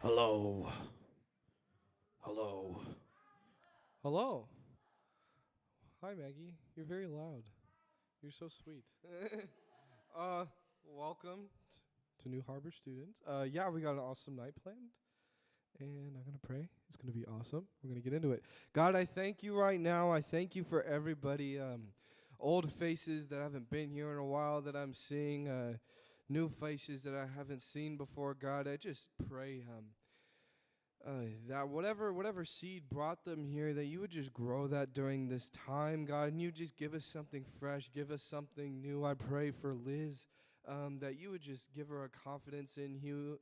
Hello. Hello. Hello. Hi, Maggie. You're very loud. You're so sweet. uh, welcome to New Harbor students. Yeah, we got an awesome night planned, and I'm gonna pray. It's gonna be awesome. We're gonna get into it. God, I thank you right now. I thank you for everybody, old faces that haven't been here in a while that I'm seeing, new faces that I haven't seen before. God, I just pray, that whatever seed brought them here, that you would just grow that during this time, God, and you just give us something fresh, give us something new. I pray for Liz, that you would just give her a confidence in you,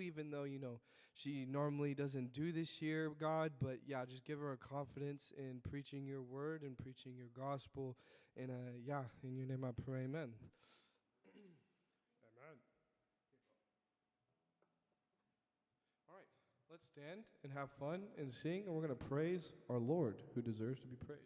even though she normally doesn't do this here, God. But yeah, just give her a confidence in preaching your word and preaching your gospel. And yeah, in your name I pray, amen. Amen. All right, let's stand and have fun and sing, and we're going to praise our Lord who deserves to be praised.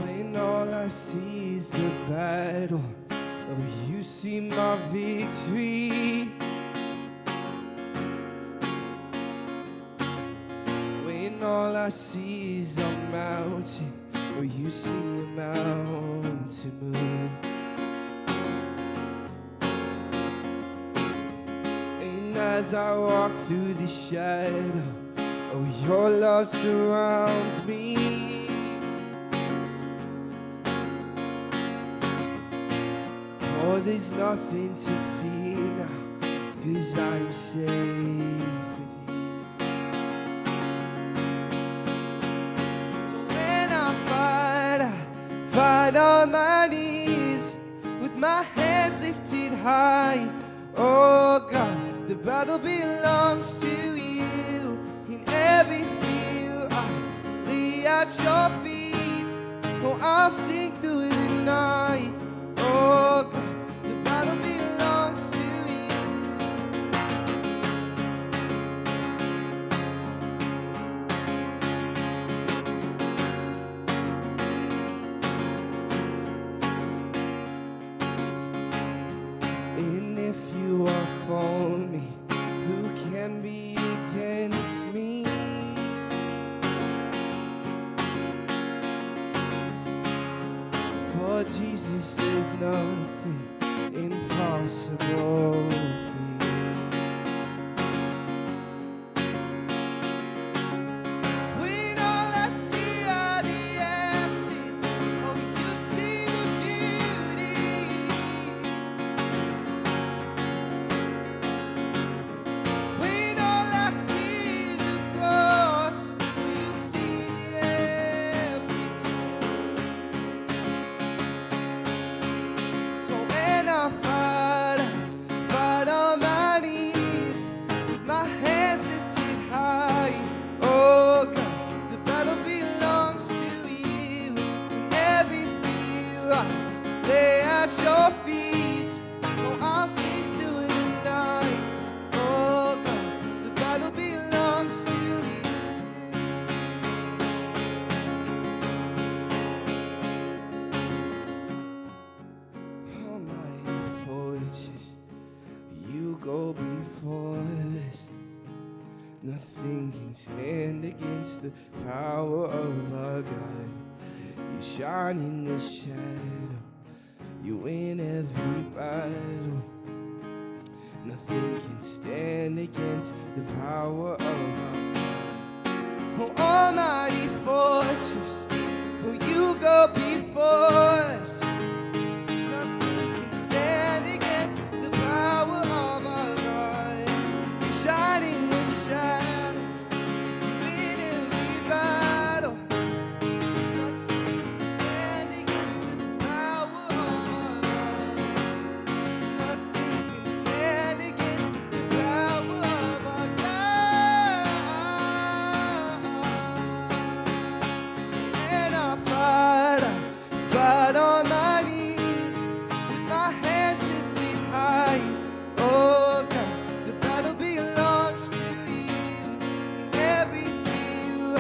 When all I see is the battle, oh, you see my victory. When all I see is a mountain, or you see a mountain move. And as I walk through the shadow, oh, your love surrounds me. Oh, there's nothing to fear now, 'cause I'm safe. Fight on my knees with my hands lifted high. Oh God, the battle belongs to you. In every field I lay at your feet. Oh, I'll sing through the night. Oh God, the battle belongs to for me, who can be against me? For Jesus go before us. Nothing can stand against the power of our God. You shine in the shadow, you win every battle. Nothing can stand against the power of our God. Oh, almighty fortress, oh, you go before us. Nothing can stand against the power of our God. You shine in the shadow, you win every battle. Nothing can stand against the power of our God. Nothing can stand against the power of our God. And I fight on my knees with my hands lifted high. Oh God, the battle belongs to you. And everything I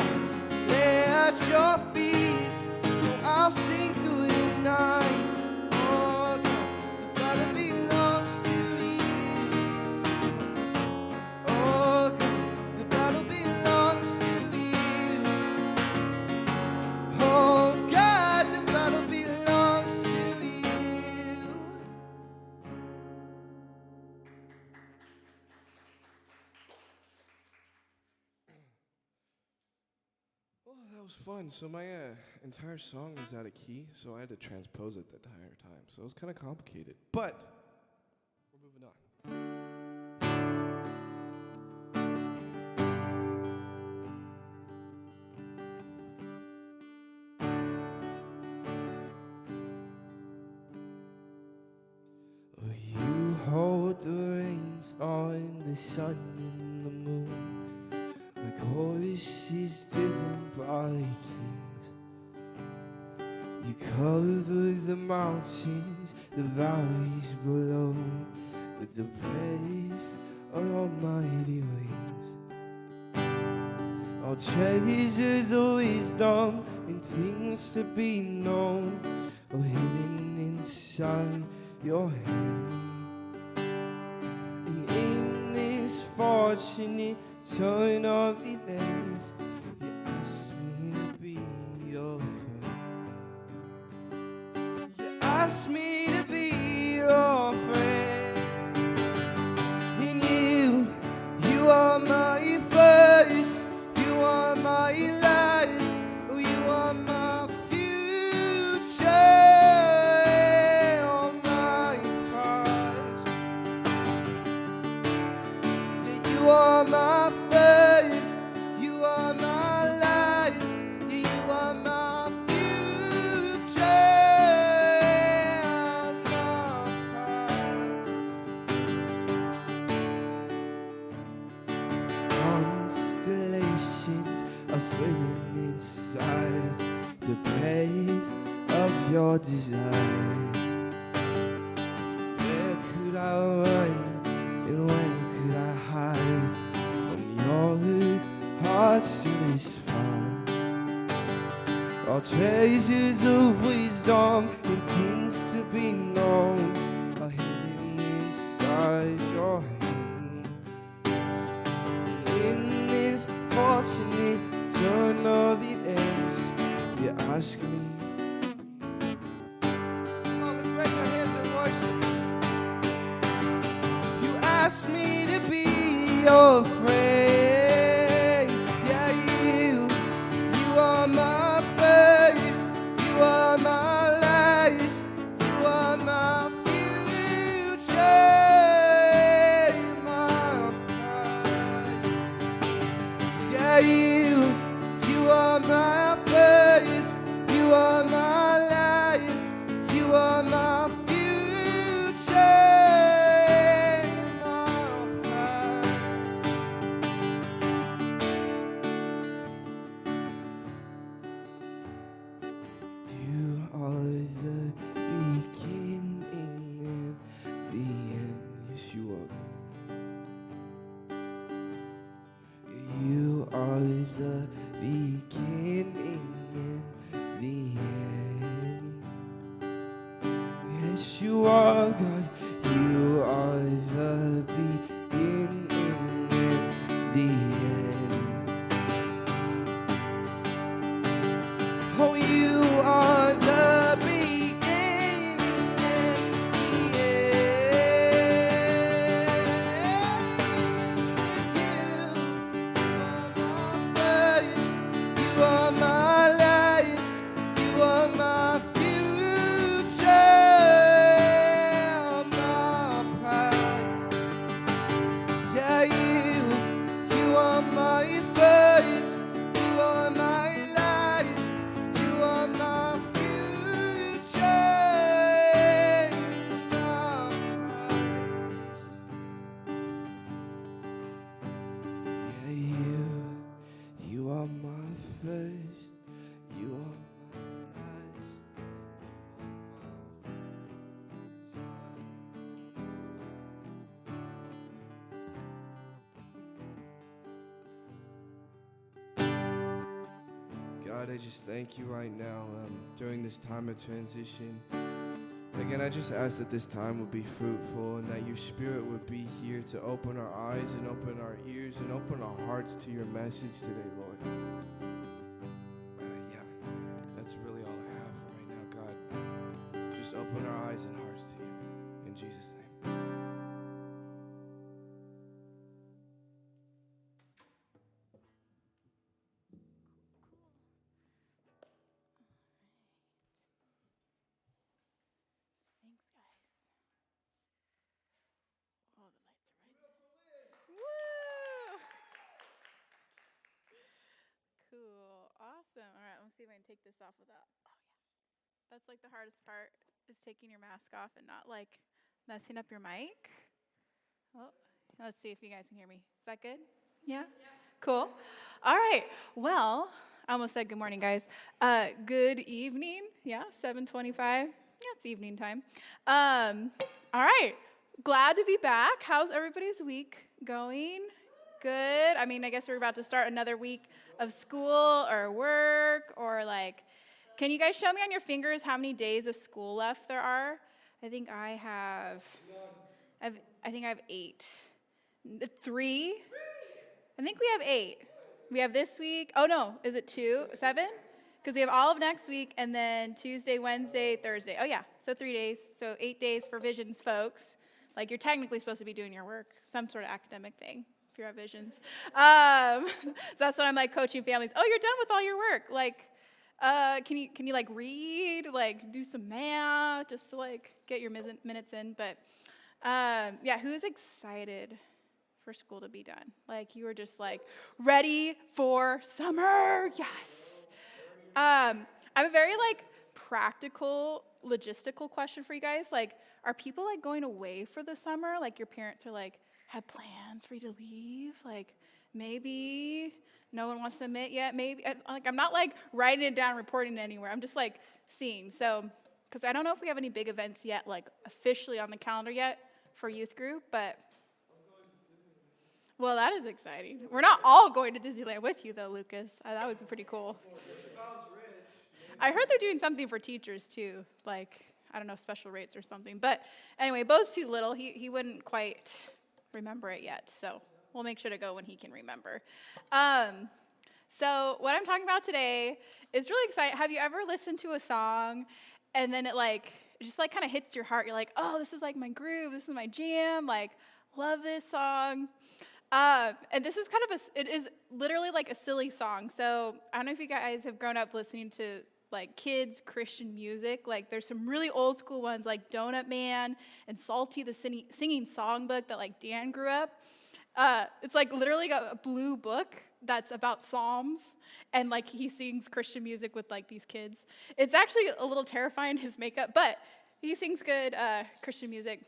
lay at your feet, oh, I'll sing through the night. Oh God, the battle belongs to you. Oh God, the battle belongs to you. Oh God, the battle belongs to you. Well, that was fun. So my entire song was out of key, so I had to transpose it the entire time. So it was kind of complicated, but we're moving on. Oh, you hold the reins on the sun and the moon, like horses driven by kings. You cover the mountains, the valleys below, with the breath of almighty wings. All treasures of wisdom and things to be known are hidden inside your hand. And in this fortunate turn of events, you asked me to be your friend. You asked me to be your friend. And you are my first, you are my last, oh, you are my future. Oh, my past. Yeah, you are my first, you are my last, yeah, you are my future. My past. Constellations are swimming inside the breath of your desire. Where could I run and where could I hide from your heart's dearest fire? All treasures of wisdom and things to be known are hidden inside your hand. In this fortunate turn of events, you ask me. Come on, let's raise our hands and worship. You ask me to be your friend. Yeah, you are my first, you are my last, you are my future, my pride. Yeah, you are my first, you are my last, you are my future, my pride. You are the beginning and the end. Yes, you are. You are God, I just thank you right now during this time of transition. Again, I just ask that this time would be fruitful and that your Spirit would be here to open our eyes and open our ears and open our hearts to your message today, Lord. Yeah, that's really all I have for right now, God. Just open our eyes and hearts to you. In Jesus' name. Thanks, guys. Oh, the lights are right there. Woo! Cool. Awesome. All right, let's see if I can take this off without. Oh, yeah. That's like the hardest part is taking your mask off and not like messing up your mic. Oh, let's see if you guys can hear me. Is that good? Yeah? Cool. All right. Well, I almost said good morning, guys. Good evening. Yeah, 7:25. Yeah, it's evening time. All right. Glad to be back. How's everybody's week going? Good. I mean, I guess we're about to start another week of school or work or like, can you guys show me on your fingers how many days of school left there are? I think I have 8. 3? I think we have 8. We have this week. Oh no, is it 2? 7? Because we have all of next week and then Tuesday, Wednesday, Thursday. Oh yeah, so 3 days. So 8 days for Visions folks. Like you're technically supposed to be doing your work, some sort of academic thing if you're at Visions. So that's what I'm like coaching families. Oh, you're done with all your work. Like, can you like read, like do some math, just to like get your minutes in. But yeah, who's excited for school to be done? Like you were just like ready for summer. Yes. I have a very like practical, logistical question for you guys. Like, are people like going away for the summer? Like your parents are like, have plans for you to leave? Like maybe no one wants to admit yet. Maybe like I'm not like writing it down, reporting it anywhere. I'm just like seeing. So, because I don't know if we have any big events yet, like officially on the calendar yet for youth group, but well, that is exciting. We're not all going to Disneyland with you though, Lucas. That would be pretty cool. I heard they're doing something for teachers too, like, I don't know, special rates or something. But anyway, Bo's too little. He wouldn't quite remember it yet, so we'll make sure to go when he can remember. So what I'm talking about today is really exciting. Have you ever listened to a song and then it just like kind of hits your heart? You're like, oh, this is like my groove. This is my jam. Like, love this song. And this is it is literally like a silly song. So I don't know if you guys have grown up listening to like kids Christian music. Like there's some really old school ones like Donut Man and Salty the Singing Songbook that like Dan grew up. It's like literally a blue book that's about Psalms, and like he sings Christian music with like these kids. It's actually a little terrifying, his makeup, but he sings good Christian music.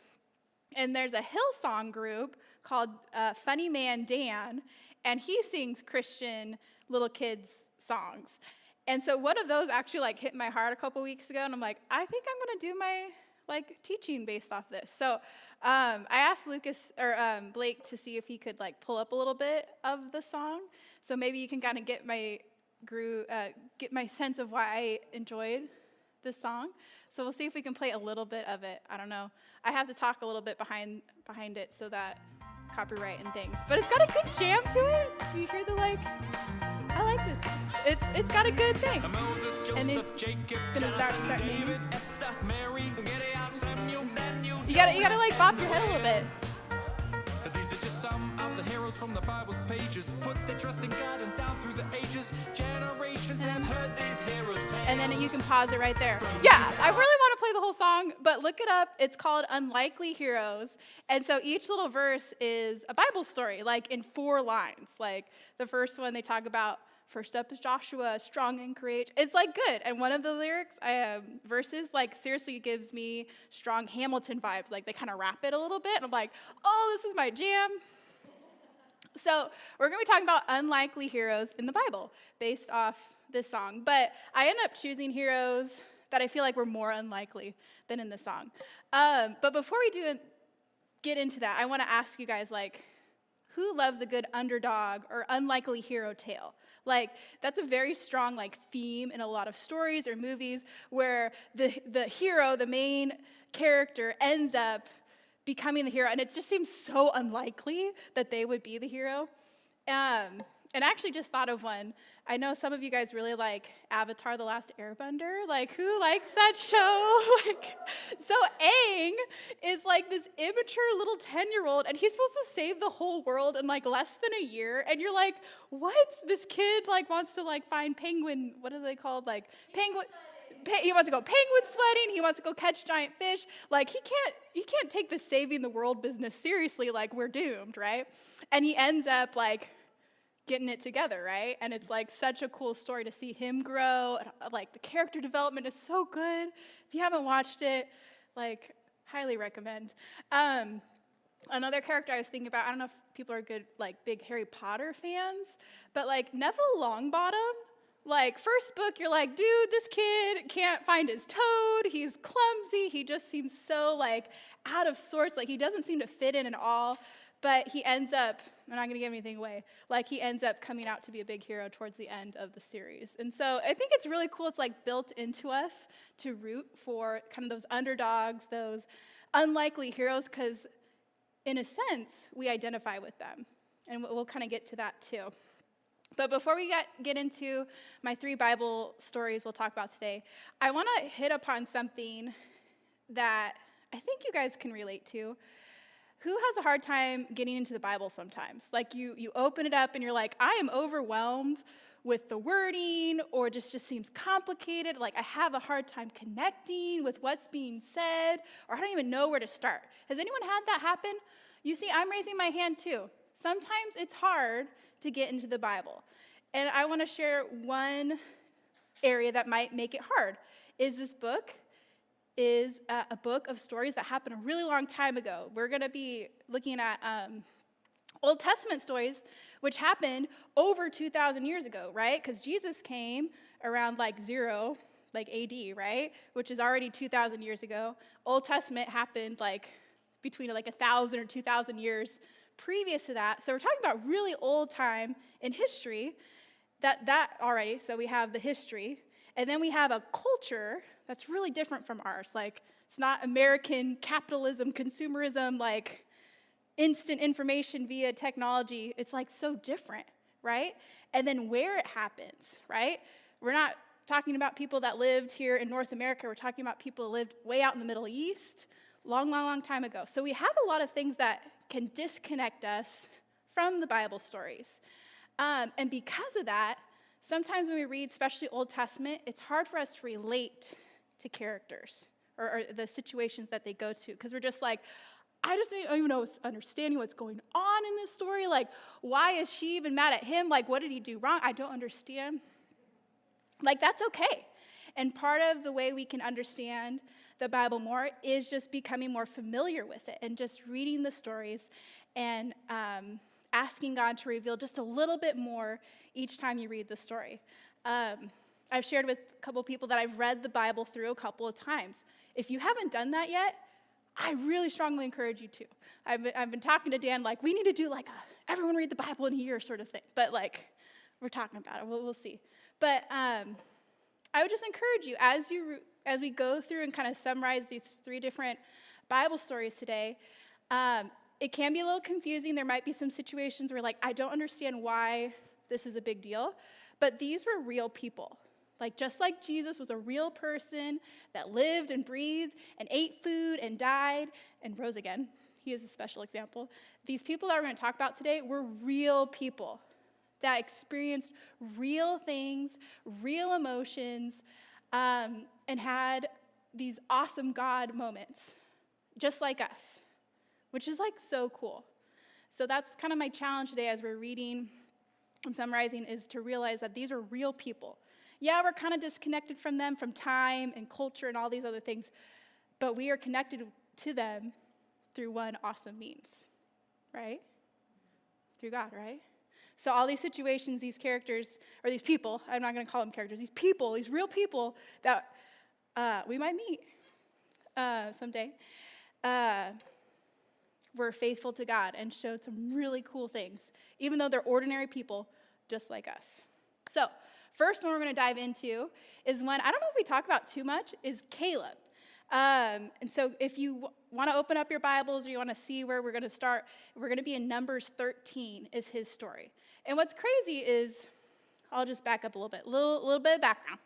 And there's a Hillsong group called Funny Man Dan, and he sings Christian little kids songs. And so one of those actually like hit my heart a couple weeks ago, and I'm like, I think I'm gonna do my like teaching based off this. So I asked Blake to see if he could like pull up a little bit of the song, so maybe you can kind of get my sense of why I enjoyed this song. So we'll see if we can play a little bit of it. I don't know. I have to talk a little bit behind it so that copyright and things. But it's got a good jam to it. You hear the like? I like this. It's got a good thing. And it's gonna start naming. You gotta like bop your head a little bit. These are just some of the heroes from the Bible's pages. Put their trust in God and down through the ages. Generations have heard these heroes' tales. And then you can pause it right there. Yeah, I really want to play the whole song, but look it up. It's called Unlikely Heroes. And so each little verse is a Bible story, like in 4 lines. Like the first one, they talk about, first up is Joshua, strong and courageous. It's like good. And one of the lyrics, verses, like seriously gives me strong Hamilton vibes. Like they kind of rap it a little bit. And I'm like, oh, this is my jam. So we're going to be talking about unlikely heroes in the Bible based off this song. But I ended up choosing heroes that I feel like were more unlikely than in the song. But before we get into that, I want to ask you guys, like, who loves a good underdog or unlikely hero tale? Like, that's a very strong, like, theme in a lot of stories or movies where the hero, the main character, ends up becoming the hero, and it just seems so unlikely that they would be the hero. And I actually just thought of one. I know some of you guys really like Avatar: The Last Airbender. Like, who likes that show? So Aang is like this immature little 10-year-old, and he's supposed to save the whole world in like less than a year. And you're like, what? This kid like wants to like find penguin. What are they called? Like penguin. He wants to go penguin sweating. He wants to go catch giant fish. Like he can't take the saving the world business seriously. Like we're doomed, right? And he ends up like getting it together, right? And it's like such a cool story to see him grow. Like the character development is so good. If you haven't watched it, like highly recommend. Another character I was thinking about, I don't know if people are good, like big Harry Potter fans, but like Neville Longbottom, like first book, you're like, dude, this kid can't find his toad. He's clumsy. He just seems so like out of sorts. Like he doesn't seem to fit in at all. But he ends up, I'm not going to give anything away, like he ends up coming out to be a big hero towards the end of the series. And so I think it's really cool. It's like built into us to root for kind of those underdogs, those unlikely heroes, because in a sense, we identify with them. And we'll kind of get to that too. But before we get into my 3 Bible stories we'll talk about today, I want to hit upon something that I think you guys can relate to. Who has a hard time getting into the Bible sometimes? Like you open it up and you're like, I am overwhelmed with the wording, or it just seems complicated. Like I have a hard time connecting with what's being said, or I don't even know where to start. Has anyone had that happen? You see, I'm raising my hand too. Sometimes it's hard to get into the Bible. And I want to share one area that might make it hard. This book is a book of stories that happened a really long time ago. We're going to be looking at Old Testament stories, which happened over 2,000 years ago, right? Because Jesus came around like 0, like AD, right? Which is already 2,000 years ago. Old Testament happened like between like 1,000 or 2,000 years previous to that. So we're talking about really old time in history, that already. So we have the history, and then we have a culture that's really different from ours. Like, it's not American capitalism, consumerism, like instant information via technology. It's like so different, right? And then where it happens, right? We're not talking about people that lived here in North America. We're talking about people who lived way out in the Middle East, long time ago. So we have a lot of things that can disconnect us from the Bible stories. And because of that, sometimes when we read, especially Old Testament, it's hard for us to relate to characters or the situations that they go to, because we're just like, I just don't even know understanding what's going on in this story. Like, why is she even mad at him? Like, what did he do wrong? I don't understand. Like, that's okay. And part of the way we can understand the Bible more is just becoming more familiar with it and just reading the stories and asking God to reveal just a little bit more each time you read the story. I've shared with a couple people that I've read the Bible through a couple of times. If you haven't done that yet, I really strongly encourage you to. I've been talking to Dan, like, we need to do like a everyone read the Bible in a year sort of thing. But like, we're talking about it. We'll see. But I would just encourage you, as we go through and kind of summarize these 3 different Bible stories today, it can be a little confusing. There might be some situations where, like, I don't understand why this is a big deal. But these were real people. Like, just like Jesus was a real person that lived and breathed and ate food and died and rose again. He is a special example. These people that we're going to talk about today were real people that experienced real things, real emotions, and had these awesome God moments, just like us, which is like so cool. So that's kind of my challenge today as we're reading and summarizing, is to realize that these are real people. Yeah, we're kind of disconnected from them, from time and culture and all these other things, but we are connected to them through one awesome means, right? Through God, right? So all these situations, these characters, or these people, I'm not going to call them characters, these people, these real people that we might meet someday, were faithful to God and showed some really cool things, even though they're ordinary people just like us. So, first one we're going to dive into is one I don't know if we talk about too much, is Caleb. And so if you want to open up your Bibles or you want to see where we're going to start, we're going to be in Numbers 13 is his story. And what's crazy is, I'll just back up a little bit of background.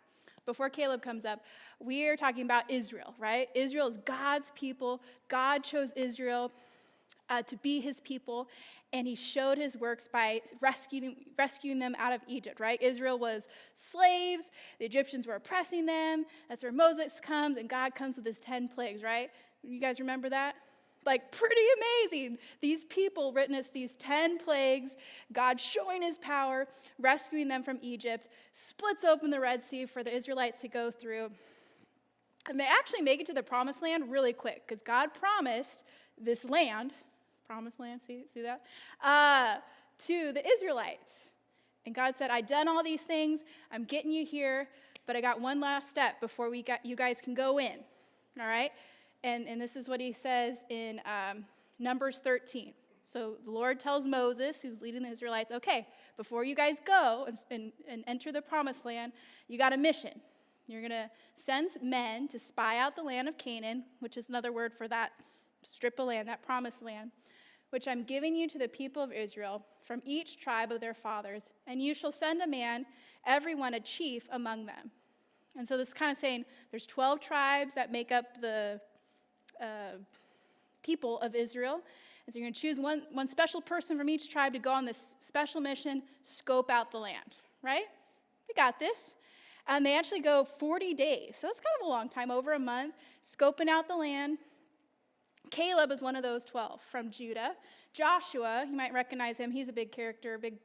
Before Caleb comes up, we are talking about Israel, right? Israel is God's people. God chose Israel to be his people, and he showed his works by rescuing them out of Egypt, right? Israel was slaves. The Egyptians were oppressing them. That's where Moses comes, and God comes with his 10 plagues, right? You guys remember that? Like, pretty amazing. These people witnessed these 10 plagues, God showing his power, rescuing them from Egypt, splits open the Red Sea for the Israelites to go through. And they actually make it to the promised land really quick, because God promised this land, promised land, see that? To the Israelites. And God said, I've done all these things, I'm getting you here, but I got one last step before you guys can go in, all right? And this is what he says in Numbers 13. So the Lord tells Moses, who's leading the Israelites, okay, before you guys go and enter the promised land, you got a mission. You're going to send men to spy out the land of Canaan, which is another word for that strip of land, that promised land, which I'm giving you to the people of Israel from each tribe of their fathers, and you shall send a man, everyone a chief among them. And so this is kind of saying there's 12 tribes that make up the people of Israel. And so you're going to choose one special person from each tribe to go on this special mission, scope out the land, right? They got this. And they actually go 40 days. So that's kind of a long time, over a month, scoping out the land. Caleb is one of those 12 from Judah. Joshua, you might recognize him. He's a big character, a big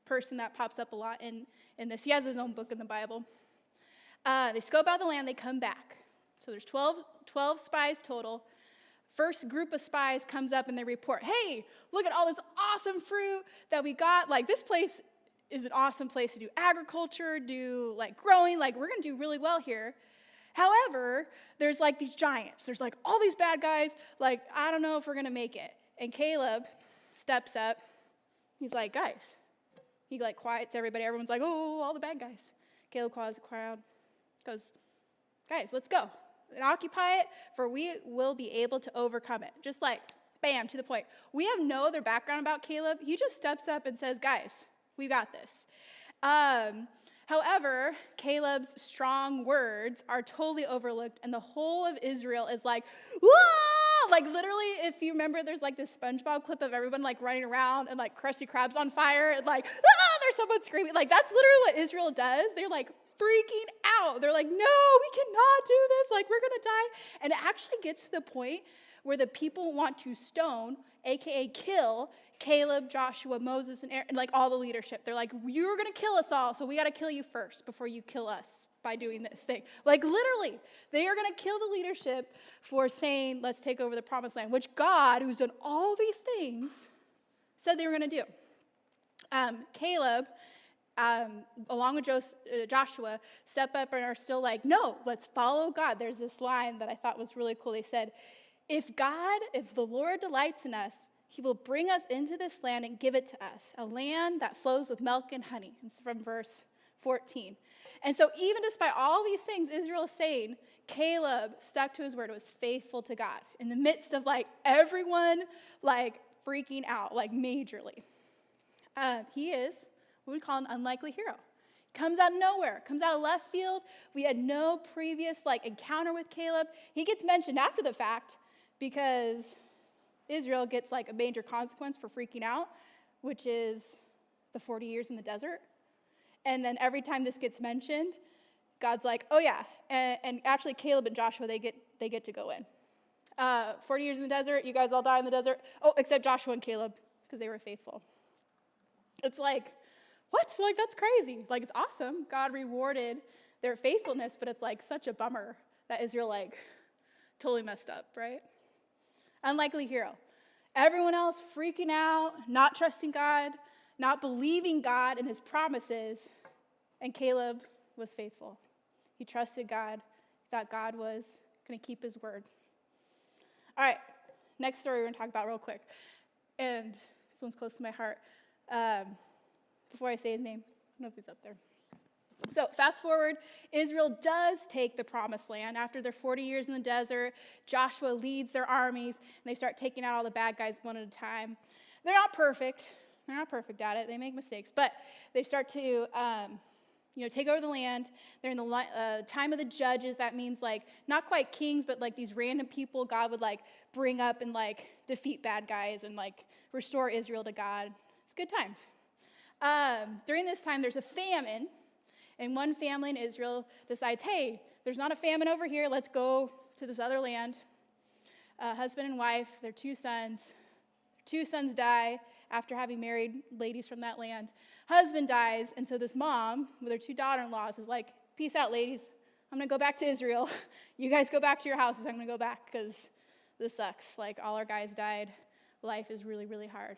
person that pops up a lot in this. He has his own book in the Bible. They scope out the land. They come back. So there's 12 spies total. First group of spies comes up and they report, hey, look at all this awesome fruit that we got. Like, this place is an awesome place to do agriculture, do like growing. Like, we're going to do really well here. However, there's like these giants. There's like all these bad guys. Like, I don't know if we're going to make it. And Caleb steps up. He's like, guys. He like quiets everybody. Everyone's like, oh, all the bad guys. Caleb quiets the crowd. Goes, guys, let's go. And occupy it, for we will be able to overcome it. Just like, bam, to the point. We have no other background about Caleb. He just steps up and says, guys, we got this. However, Caleb's strong words are totally overlooked, and the whole of Israel is like, whoa! Like, literally, if you remember, there's like this SpongeBob clip of everyone like running around and like Krusty Krab's on fire, and like, there's someone screaming. Like, that's literally what Israel does. They're like freaking out. They're like, no, we cannot do this. Like, we're going to die. And it actually gets to the point where the people want to stone, a.k.a. kill, Caleb, Joshua, Moses, and Aaron, and like all the leadership. They're like, you're going to kill us all, so we got to kill you first before you kill us by doing this thing. Like, literally, they are going to kill the leadership for saying, let's take over the promised land, which God, who's done all these things, said they were going to do. Caleb, along with Joshua, step up and are still like, no, let's follow God. There's this line that I thought was really cool. They said, if the Lord delights in us, he will bring us into this land and give it to us, a land that flows with milk and honey. It's from verse 14. And so even despite all these things Israel is saying, Caleb stuck to his word, was faithful to God in the midst of like everyone like freaking out, like majorly. He is what we call an unlikely hero. Comes out of nowhere, comes out of left field. We had no previous like encounter with Caleb. He gets mentioned after the fact because Israel gets like a major consequence for freaking out, which is the 40 years in the desert. And then every time this gets mentioned, God's like, oh yeah, and actually Caleb and Joshua, they get to go in. 40 years in the desert, you guys all die in the desert. Oh, except Joshua and Caleb, because they were faithful. It's like, what? Like, that's crazy. Like, it's awesome. God rewarded their faithfulness, but it's like such a bummer that Israel like totally messed up, right? Unlikely hero. Everyone else freaking out, not trusting God, not believing God and his promises, and Caleb was faithful. He trusted God, thought God was going to keep his word. All right, next story we're going to talk about real quick. And this one's close to my heart. Before I say his name, I don't know if he's up there. So fast forward, Israel does take the promised land. After their 40 years in the desert, Joshua leads their armies, and they start taking out all the bad guys one at a time. They're not perfect. They're not perfect at it. They make mistakes. But they start to take over the land. They're in the time of the judges. That means, like, not quite kings, but, like, these random people God would, like, bring up and, like, defeat bad guys and, like, restore Israel to God. It's good times. During this time, there's a famine. And one family in Israel decides, hey, there's not a famine over here. Let's go to this other land. Husband and wife, their 2 sons. 2 sons die after having married ladies from that land. Husband dies, and so this mom with her 2 daughter-in-laws is like, peace out, ladies. I'm going to go back to Israel. You guys go back to your houses. I'm going to go back because this sucks. Like, all our guys died. Life is really, really hard.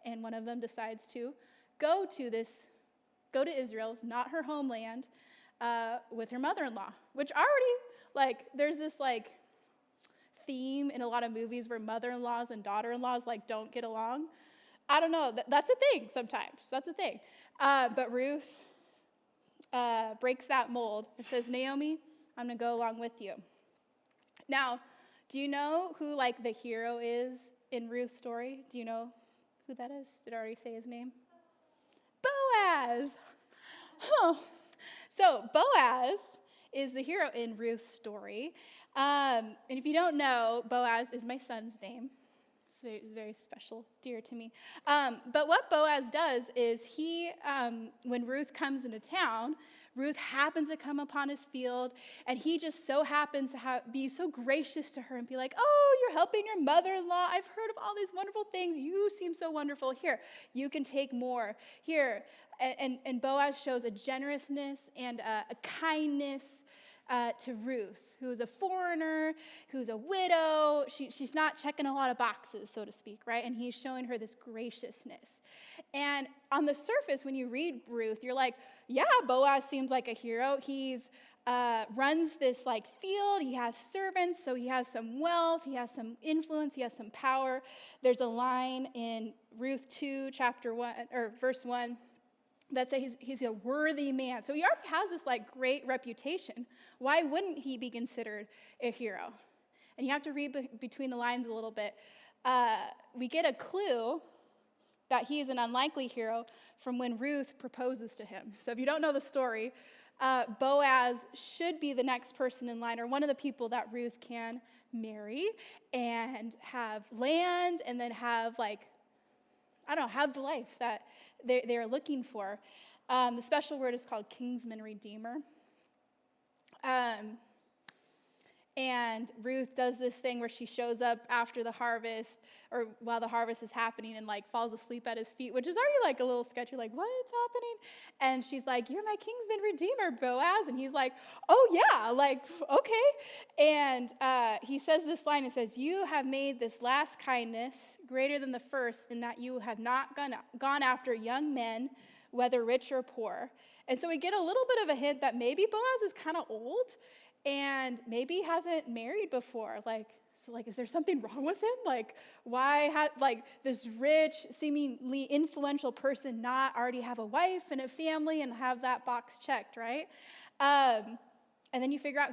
And one of them decides to go to Israel, not her homeland, with her mother-in-law, which already, like, there's this, like, theme in a lot of movies where mother-in-laws and daughter-in-laws, like, don't get along. I don't know. That's a thing sometimes. That's a thing. But Ruth breaks that mold and says, Naomi, I'm going to go along with you. Now, do you know who, like, the hero is in Ruth's story? Do you know who that is? Did I already say his name? Boaz. Huh. So Boaz is the hero in Ruth's story. And if you don't know, Boaz is my son's name. It's very special, dear to me. But what Boaz does is when Ruth comes into town, Ruth happens to come upon his field, and he just so happens to be so gracious to her and be like, oh, you're helping your mother-in-law. I've heard of all these wonderful things. You seem so wonderful. Here, you can take more. Here. And Boaz shows a generousness and a kindness to Ruth, who is a foreigner, who's a widow. She's not checking a lot of boxes, so to speak, right? And he's showing her this graciousness. And on the surface, when you read Ruth, you're like, yeah, Boaz seems like a hero. He's runs this, like, field. He has servants, so he has some wealth. He has some influence. He has some power. There's a line in Ruth 2, verse 1, that says he's a worthy man. So he already has this, like, great reputation. Why wouldn't he be considered a hero? And you have to read between the lines a little bit. We get a clue that he is an unlikely hero from when Ruth proposes to him. So if you don't know the story, Boaz should be the next person in line, or one of the people that Ruth can marry and have land, and then have, like, have the life that they're looking for. The special word is called kinsman redeemer. And Ruth does this thing where she shows up after the harvest, or while the harvest is happening, and, like, falls asleep at his feet, which is already, like, a little sketchy, like, what's happening? And she's like, you're my kinsman redeemer, Boaz. And he's like, oh, yeah, like, okay. And he says this line, it says, you have made this last kindness greater than the first, in that you have not gone after young men, whether rich or poor. And so we get a little bit of a hint that maybe Boaz is kind of old, and maybe he hasn't married before. Is there something wrong with him? Like, why had, like, this rich, seemingly influential person not already have a wife and a family and have that box checked, right? And then you figure out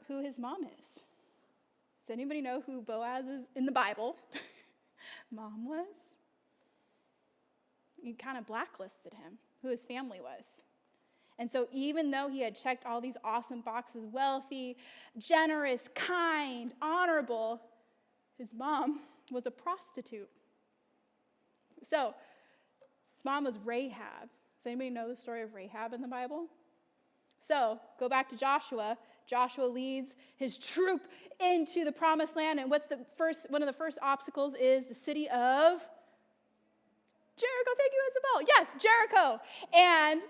who his mom is. Does anybody know who Boaz is in the Bible? Mom was? He kind of blacklisted him, who his family was. And so even though he had checked all these awesome boxes, wealthy, generous, kind, honorable, his mom was a prostitute. So his mom was Rahab. Does anybody know the story of Rahab in the Bible? So go back to Joshua. Joshua leads his troop into the promised land. And one of the first obstacles is the city of Jericho. Thank you, Isabel. Yes, Jericho. And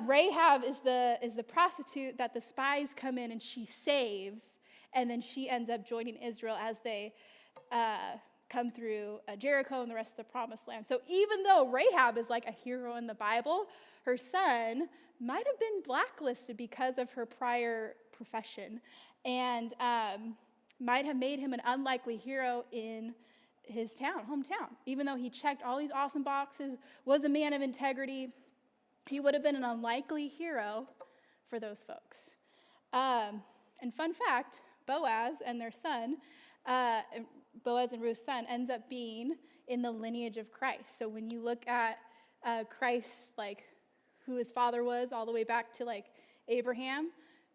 Rahab is the prostitute that the spies come in and she saves, and then she ends up joining Israel as they come through Jericho and the rest of the promised land. So even though Rahab is like a hero in the Bible, her son might have been blacklisted because of her prior profession. And might have made him an unlikely hero in his hometown. Even though he checked all these awesome boxes, was a man of integrity, he would have been an unlikely hero for those folks. And fun fact, Boaz and their son, Boaz and Ruth's son, ends up being in the lineage of Christ. So when you look at Christ, like who his father was all the way back to like Abraham,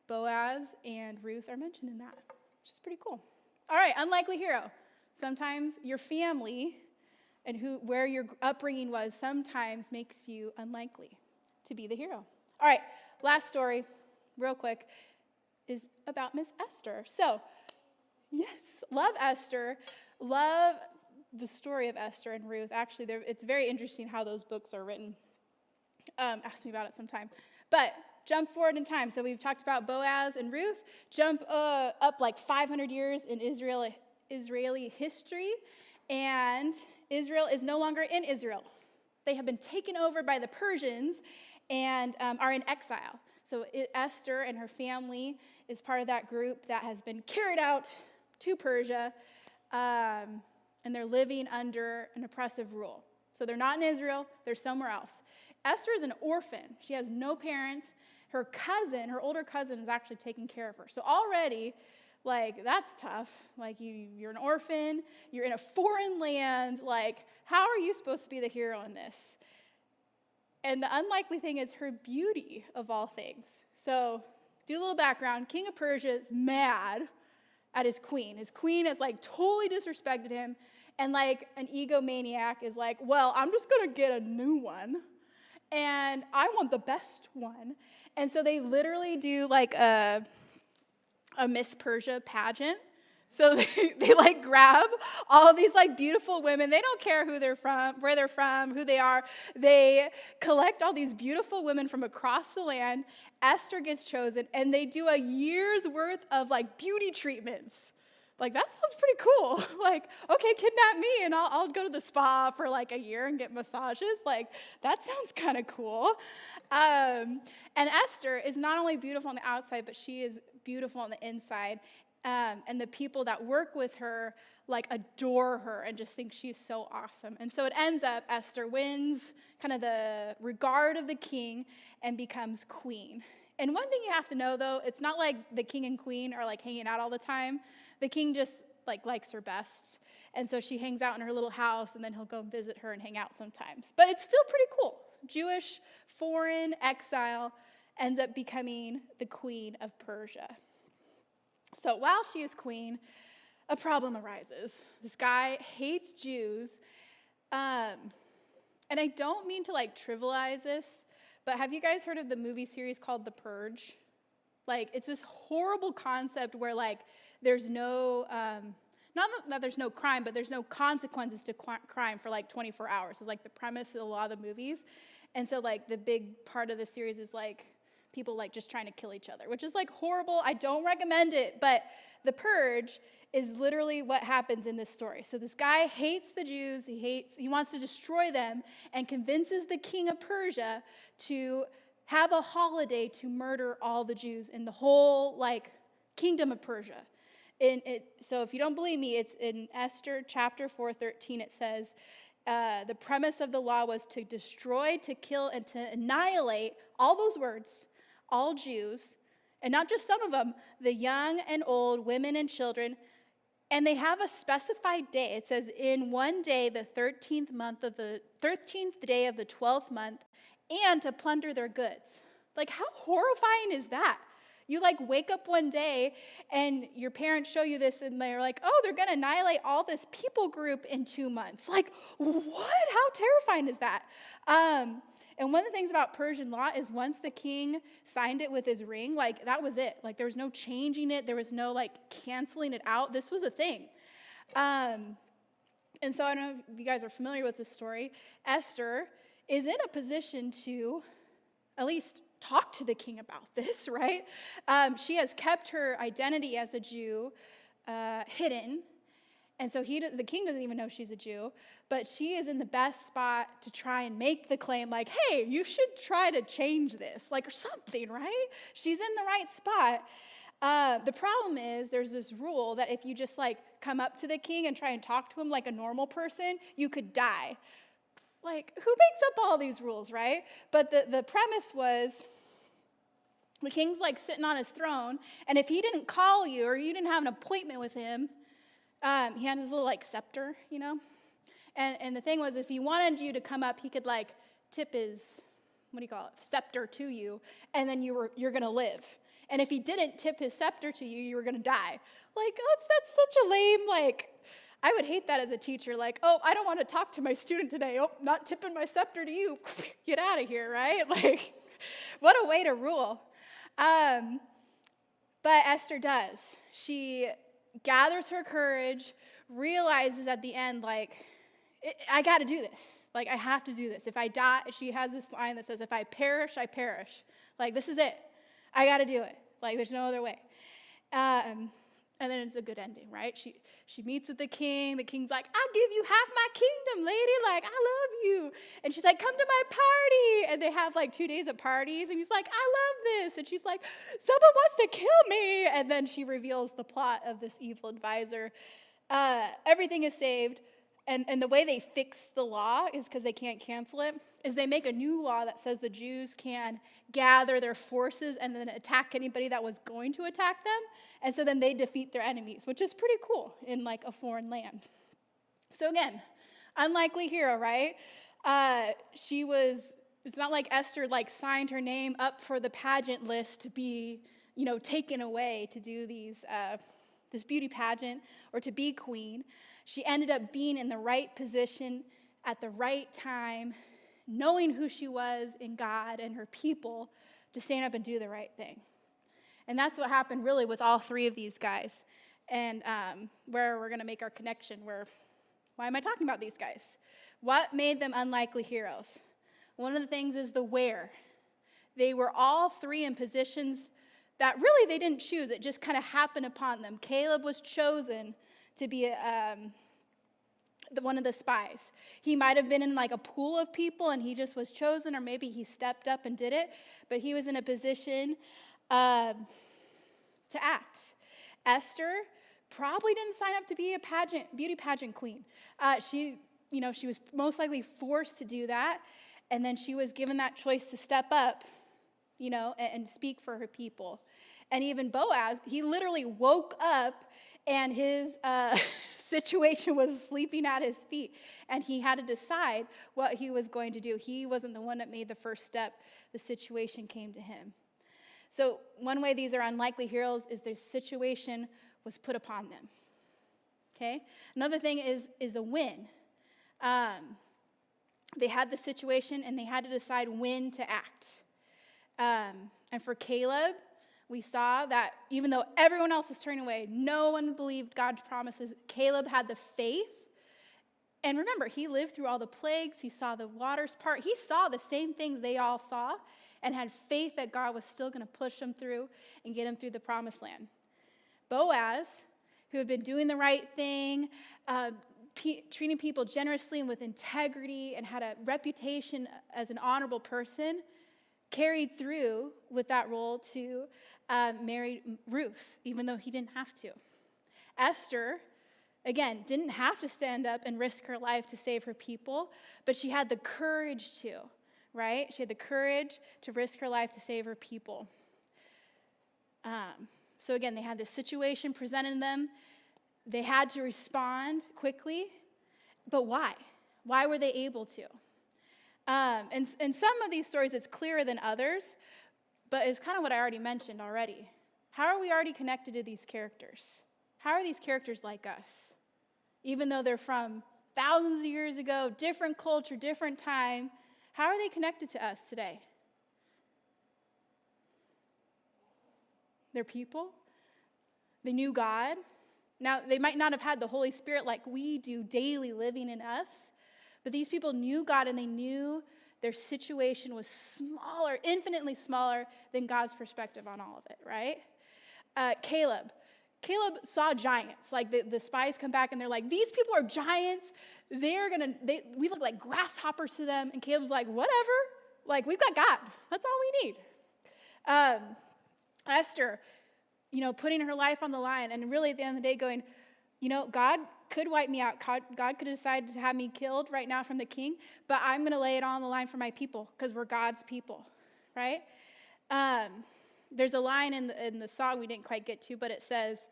Boaz and Ruth are mentioned in that, which is pretty cool. All right, unlikely hero. Sometimes your family and where your upbringing was sometimes makes you unlikely to be the hero. All right, last story, real quick, is about Miss Esther. So, yes, love Esther, love the story of Esther and Ruth. Actually, it's very interesting how those books are written. Ask me about it sometime. But jump forward in time. So we've talked about Boaz and Ruth. Jump up like 500 years in Israeli history, and Israel is no longer in Israel. They have been taken over by the Persians and are in exile. So Esther and her family is part of that group that has been carried out to Persia, and they're living under an oppressive rule. So they're not in Israel, they're somewhere else. Esther is an orphan. She has no parents. Her older cousin, is actually taking care of her. So already, like, that's tough. Like, you're an orphan, you're in a foreign land. Like, how are you supposed to be the hero in this? And the unlikely thing is her beauty, of all things. So, do a little background. King of Persia is mad at his queen. His queen has, like, totally disrespected him. And, like, an egomaniac is like, well, I'm just going to get a new one. And I want the best one. And so they literally do, like, a Miss Persia pageant. So they like grab all of these like beautiful women. They don't care who they're from, where they're from, who they are. They collect all these beautiful women from across the land. Esther gets chosen, and they do a year's worth of like beauty treatments. Like, that sounds pretty cool. Like, okay, kidnap me, and I'll go to the spa for like a year and get massages. Like, that sounds kind of cool. And Esther is not only beautiful on the outside, but she is beautiful on the inside. And the people that work with her, like, adore her and just think she's so awesome. And so it ends up, Esther wins kind of the regard of the king and becomes queen. And one thing you have to know, though, it's not like the king and queen are, like, hanging out all the time. The king just, like, likes her best. And so she hangs out in her little house, and then he'll go visit her and hang out sometimes. But it's still pretty cool. Jewish, foreign, exile, ends up becoming the queen of Persia. So while she is queen, a problem arises. This guy hates Jews. And I don't mean to, like, trivialize this, but have you guys heard of the movie series called The Purge? Like, it's this horrible concept where, like, there's no, not that there's no crime, but there's no consequences to crime for, like, 24 hours. It's, like, the premise of a lot of the movies. And so, like, the big part of the series is, like, people, like, just trying to kill each other, which is, like, horrible. I don't recommend it, but The Purge is literally what happens in this story. So this guy hates the Jews, he wants to destroy them, and convinces the king of Persia to have a holiday to murder all the Jews in the whole, like, kingdom of Persia. So if you don't believe me, it's in Esther chapter 4:13. It says, the premise of the law was to destroy, to kill, and to annihilate, all those words, all Jews, and not just some of them, the young and old, women and children. And they have a specified day. It says, in one day, the 13th day of the 12th month, and to plunder their goods. Like, how horrifying is that? You, like, wake up one day, and your parents show you this, and they're like, oh, they're going to annihilate all this people group in 2 months. Like, what? How terrifying is that? And one of the things about Persian law is once the king signed it with his ring, like, that was it. Like, there was no changing it. There was no, like, canceling it out. This was a thing. And so I don't know if you guys are familiar with this story. Esther is in a position to at least talk to the king about this, right? She has kept her identity as a Jew hidden. And so the king doesn't even know she's a Jew, but she is in the best spot to try and make the claim, like, hey, you should try to change this, like, or something, right? She's in the right spot. The problem is there's this rule that if you just like come up to the king and try and talk to him like a normal person, you could die. Like, who makes up all these rules, right? But the premise was the king's like sitting on his throne, and if he didn't call you or you didn't have an appointment with him, he had his little like scepter, you know? And the thing was, if he wanted you to come up, he could like tip his, scepter to you, and then you're gonna live. And if he didn't tip his scepter to you, you were gonna die. Like, that's such a lame, like, I would hate that as a teacher. Like, oh, I don't want to talk to my student today. Oh, not tipping my scepter to you. Get out of here, right? Like, what a way to rule. But Esther does. She gathers her courage, realizes at the end, like, I got to do this. Like, I have to do this. If I die, she has this line that says, if I perish, I perish. Like, this is it. I got to do it. Like, there's no other way. And then it's a good ending, right? She meets with the king. The king's like, I'll give you half my kingdom, lady. Like, I love you. And she's like, come to my party. And they have like 2 days of parties. And he's like, I love this. And she's like, someone wants to kill me. And then she reveals the plot of this evil advisor. Everything is saved. And the way they fix the law is because they can't cancel it, is they make a new law that says the Jews can gather their forces and then attack anybody that was going to attack them. And so then they defeat their enemies, which is pretty cool in like a foreign land. So again, unlikely hero, right? It's not like Esther like signed her name up for the pageant list to be, taken away to do this beauty pageant or to be queen. She ended up being in the right position at the right time, knowing who she was in God and her people to stand up and do the right thing. And that's what happened really with all three of these guys. And where we're going to make our connection, why am I talking about these guys? What made them unlikely heroes? One of the things is the where. They were all three in positions that really they didn't choose. It just kind of happened upon them. Caleb was chosen to be one of the spies. He might have been in like a pool of people and he just was chosen, or maybe he stepped up and did it, but he was in a position to act. Esther probably didn't sign up to be a beauty pageant queen. She was most likely forced to do that, and then she was given that choice to step up, and speak for her people. And even Boaz, he literally woke up and his situation was sleeping at his feet, and he had to decide what he was going to do. He wasn't the one that made the first step. The situation came to him. So one way these are unlikely heroes is their situation was put upon them. Okay? Another thing is a win. They had the situation, and they had to decide when to act. And for Caleb, we saw that even though everyone else was turning away, no one believed God's promises. Caleb had the faith. And remember, he lived through all the plagues. He saw the waters part. He saw the same things they all saw and had faith that God was still going to push him through and get him through the promised land. Boaz, who had been doing the right thing, treating people generously and with integrity, and had a reputation as an honorable person, carried through with that role to marry Ruth, even though he didn't have to. Esther, again, didn't have to stand up and risk her life to save her people, but she had the courage to, right? She had the courage to risk her life to save her people. So again, they had this situation presented to them. They had to respond quickly, but why? Why were they able to? And in some of these stories, it's clearer than others, but it's kind of what I already mentioned already. How are we already connected to these characters? How are these characters like us? Even though they're from thousands of years ago, different culture, different time, how are they connected to us today? They're people. They knew God. Now, they might not have had the Holy Spirit like we do daily living in us, but these people knew God, and they knew their situation was smaller, infinitely smaller than God's perspective on all of it, right? Caleb saw giants. Like the spies come back and they're like, these people are giants. We look like grasshoppers to them. And Caleb's like, whatever. Like, we've got God. That's all we need. Esther, putting her life on the line, and really at the end of the day going, God could wipe me out. God could decide to have me killed right now from the king, but I'm going to lay it all on the line for my people because we're God's people, right? There's a line in the song we didn't quite get to, but it says,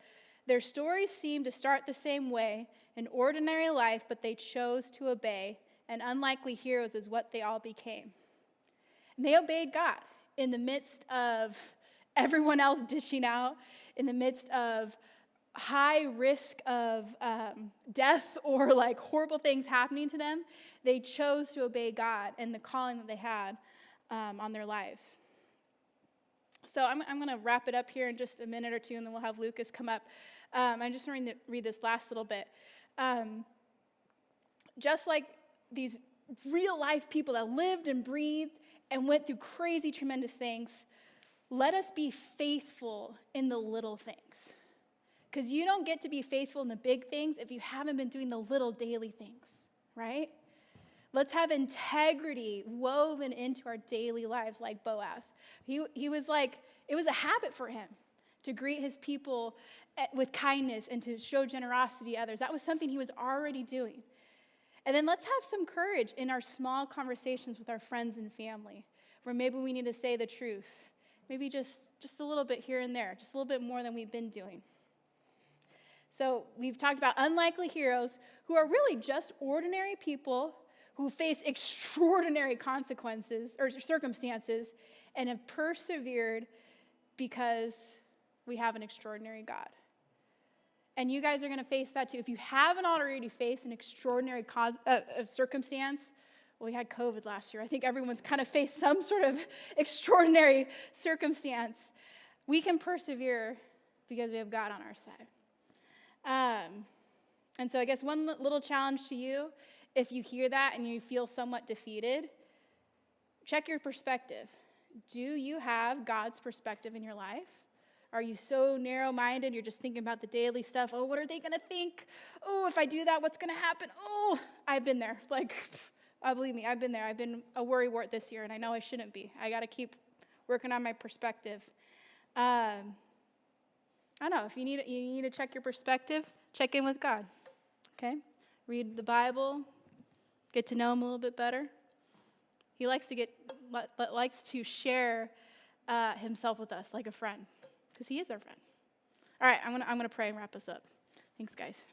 their stories seem to start the same way, an ordinary life, but they chose to obey, and unlikely heroes is what they all became. And they obeyed God in the midst of everyone else ditching out, in the midst of high risk of death or like horrible things happening to them. They chose to obey God and the calling that they had on their lives. So I'm going to wrap it up here in just a minute or two, and then we'll have Lucas come up. I'm just going to read this last little bit. Just like these real life people that lived and breathed and went through crazy, tremendous things, let us be faithful in the little things. Because you don't get to be faithful in the big things if you haven't been doing the little daily things, right? Let's have integrity woven into our daily lives like Boaz. He was like, it was a habit for him to greet his people with kindness and to show generosity to others. That was something he was already doing. And then let's have some courage in our small conversations with our friends and family, where maybe we need to say the truth. Maybe just a little bit here and there, just a little bit more than we've been doing. So we've talked about unlikely heroes who are really just ordinary people who face extraordinary consequences or circumstances and have persevered because we have an extraordinary God. And you guys are going to face that too. If you haven't already faced an extraordinary circumstance, well, we had COVID last year. I think everyone's kind of faced some sort of extraordinary circumstance. We can persevere because we have God on our side. And so I guess one little challenge to you, if you hear that and you feel somewhat defeated, check your perspective. Do you have God's perspective in your life? Are you so narrow-minded, you're just thinking about the daily stuff? Oh, what are they going to think? Oh, if I do that, what's going to happen? Oh, I've been there. Believe me, I've been there. I've been a worrywart this year, and I know I shouldn't be. I got to keep working on my perspective. I don't know. If you need to check your perspective, check in with God, okay? Read the Bible, get to know him a little bit better. He likes to share himself with us like a friend, because he is our friend. All right, I'm gonna pray and wrap us up. Thanks, guys.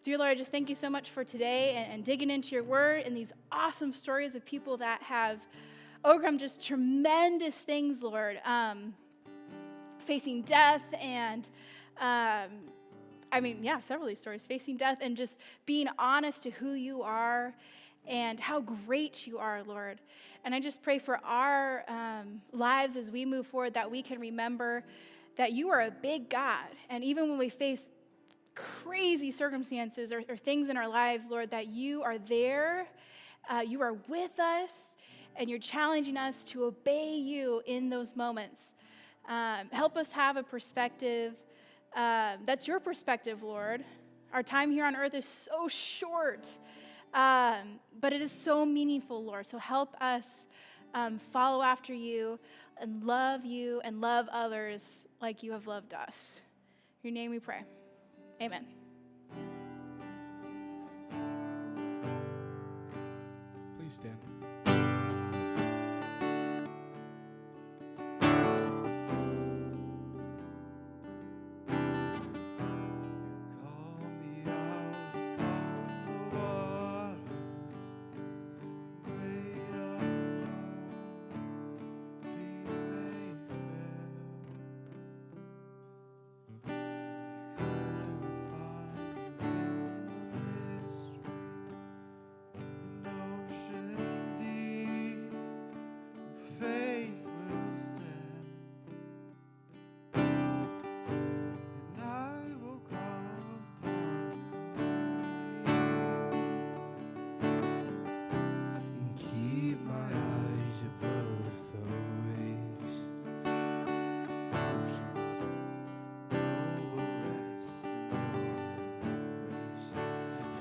Dear Lord, I just thank you so much for today and digging into your word and these awesome stories of people that have overcome just tremendous things, Lord, facing death and, several of these stories, facing death and just being honest to who you are and how great you are, Lord. And I just pray for our lives as we move forward that we can remember that you are a big God. And even when we face crazy circumstances or things in our lives, Lord, that you are there, you are with us, and you're challenging us to obey you in those moments. Help us have a perspective that's your perspective, Lord. Our time here on earth is so short, but it is so meaningful, Lord. So help us follow after you and love others like you have loved us. In your name we pray. Amen. Please stand.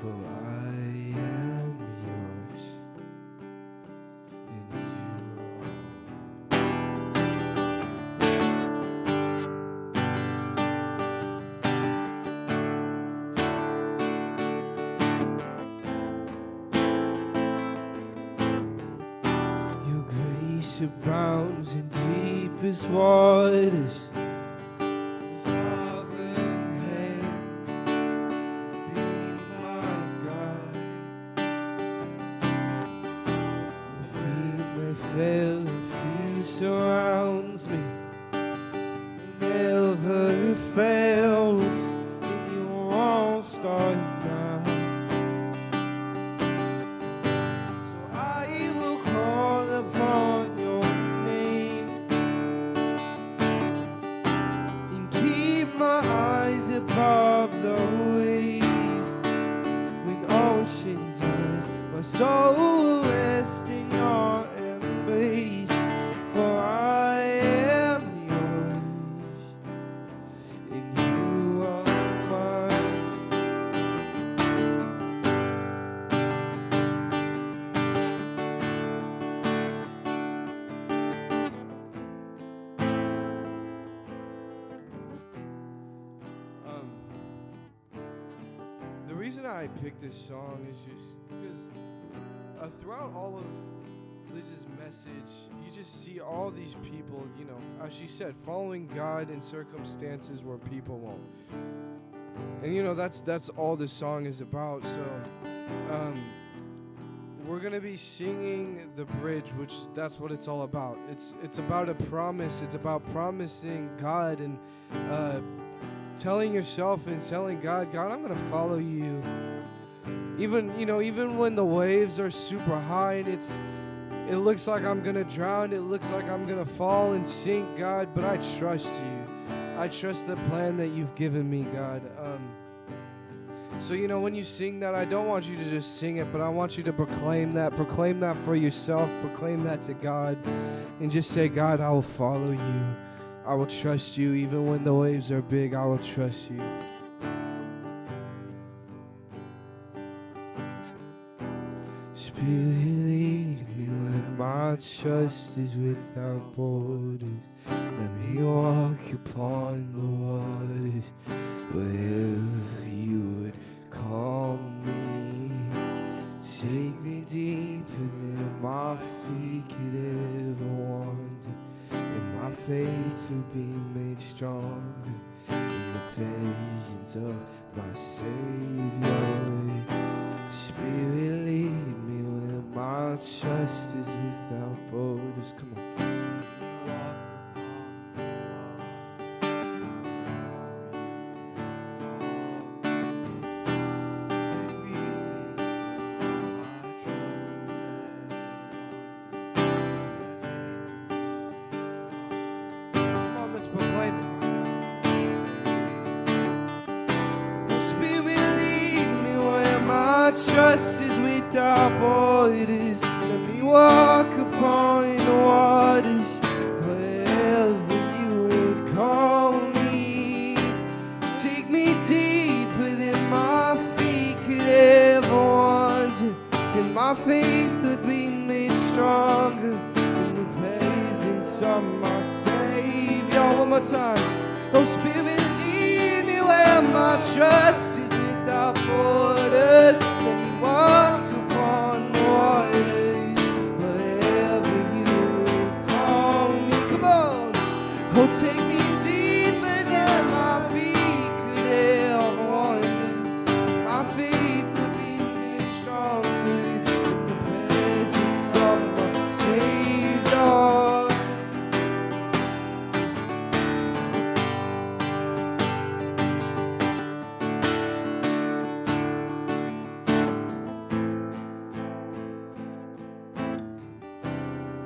For I am yours, and you are abounds in deepest waters. Sovereign hand, be my God. Feet may fail and fear surrounds me. Never fails, and you won't start now. So I will call upon your name and keep my eyes above the waves. When oceans rise, my soul will rest in your embrace. For I am yours, and you are mine. The reason I picked this song is just because throughout all of Liz's message, you just see all these people, you know, as she said, following God in circumstances where people won't. And you know, that's all this song is about. So we're gonna be singing the bridge, which that's what it's all about. It's about a promise. It's about promising God and telling yourself and telling God, I'm gonna follow you. Even when the waves are super high and it looks like I'm gonna drown, it looks like I'm gonna fall and sink, God, but I trust you. I trust the plan that you've given me, God. So when you sing that, I don't want you to just sing it, but I want you to proclaim that for yourself, proclaim that to God, and just say, God, I will follow you. I will trust you. Even when the waves are big, I will trust you. Spirit, lead me when my trust is without borders. Let me walk upon the waters wherever you would call me. Take me deeper than my feet could ever wander, and my faith will be made stronger in the presence of my Savior. Spirit, lead me when my trust is without borders. Come on. Come on, let's proclaim it. Spirit, lead me where my trust is without borders. Let me walk upon the waters wherever you would call me. Take me deeper than my feet could ever wander, and my faith would be made stronger in the presence of my Savior. One more time. Oh, Spirit, lead me where my trust is without borders. Let me walk upon the waters wherever you would call me. Come on. Oh, take me deeper than my feet could ever wander. My faith will be made stronger in the presence of my Savior.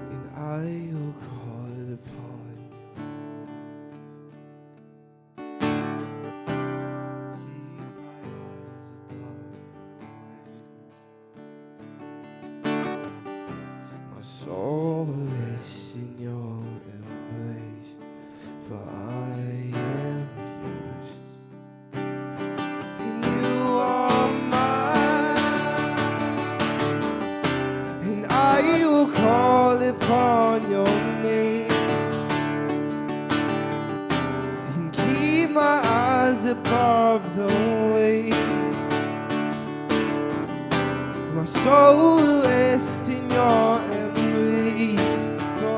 And I will call upon you. Keep my eyes above the waves. My soul rests in your embrace, for I am yours, and you are mine. And I will call upon your name and keep my eyes above the waves. My soul will rest in your embrace, for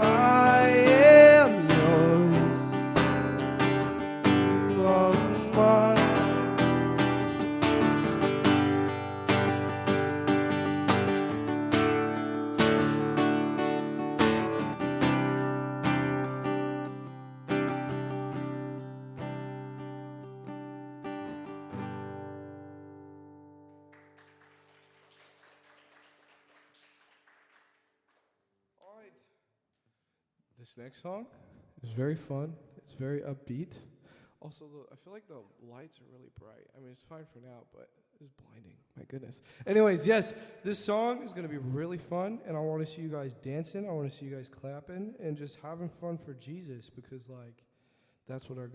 This next song is very fun. It's very upbeat. Also, I feel like the lights are really bright. I mean, it's fine for now, but it's blinding. My goodness. Anyways, yes, this song is going to be really fun, and I want to see you guys dancing. I want to see you guys clapping and just having fun for Jesus because, like, that's what our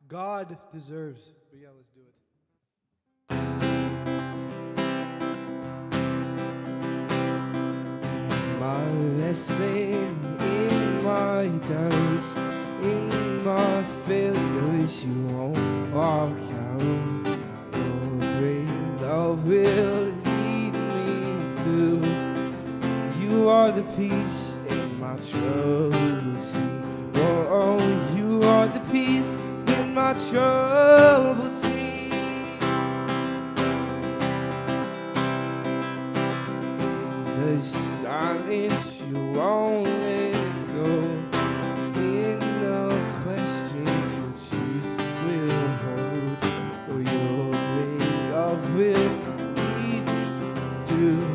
God deserves. But yeah, let's do it. My wrestling, in my doubts, in my failures, you won't walk out. Your great love will lead me through. You are the peace in my troubled sea. Oh, you are the peace in my troubled sea. In the silence, you won't let go. In the questions, your truth will hold. Oh, your great love will lead me through.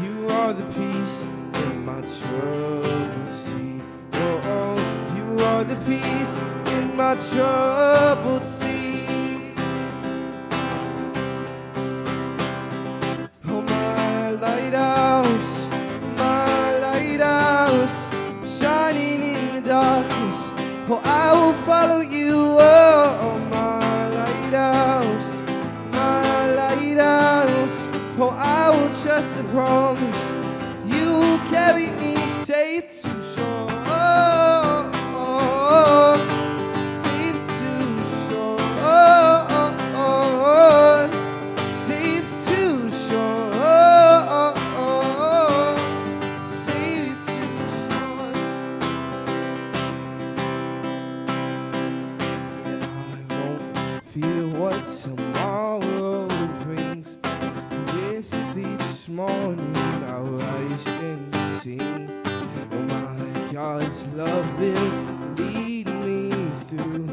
You are the peace in my troubled sea. Oh, you are the peace in my troubled sea. Oh, my lighthouse, shining in the darkness. Oh, I will follow you. Oh, my lighthouse. Oh, I will trust the promise. You will carry me safe to shore. Safe to shore. Safe to shore. Safe to shore. I won't fear what tomorrow brings. With each morning I rise and sing. Oh, my God's love will lead me through.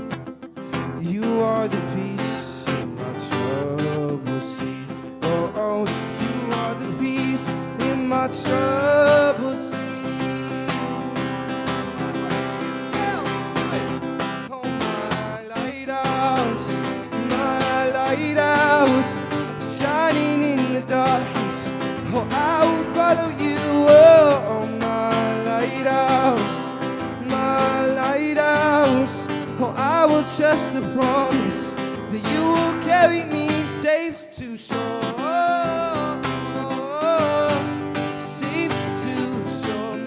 You are the peace in my troubled sea. Oh, you are the peace in my troubled sea. Oh, my lighthouse, shining in the darkness. Oh, I will follow you. Oh, my lighthouse. Oh, I will trust the promise that you will carry me safe to shore. Safe to shore.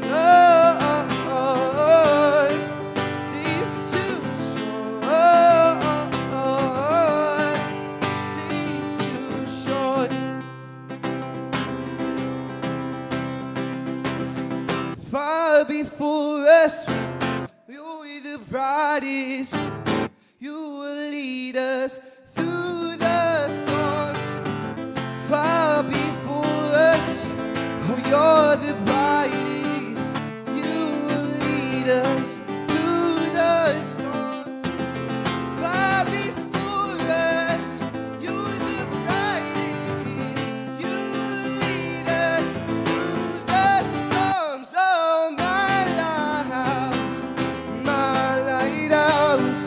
Safe to shore. Safe to shore. Far before us, you'll be the brightest. You will lead us through the storm. Far before us, oh, you're the brightest. You will lead us through the storms. Far before us, you're the brightest. You will lead us through the storms. Oh, my lighthouse,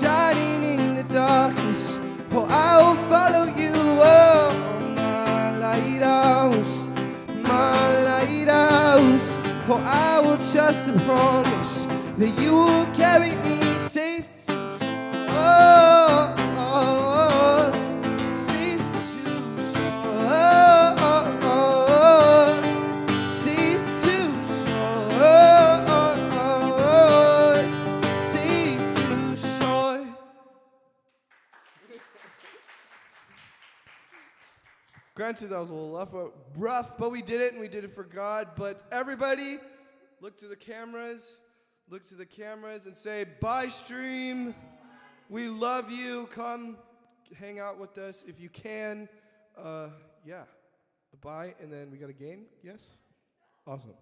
shining in the darkness. Oh, I will follow you. Oh, my lighthouse. Oh, I will trust the promise that you will carry me safe. Oh, safe to shore. Safe to shore. Safe to shore. Granted, that was a little rough, but we did it, and we did it for God. But everybody, look to the cameras. Look to the cameras and say, bye, stream. We love you. Come hang out with us if you can. Yeah. Bye. And then we got a game? Yes? Awesome.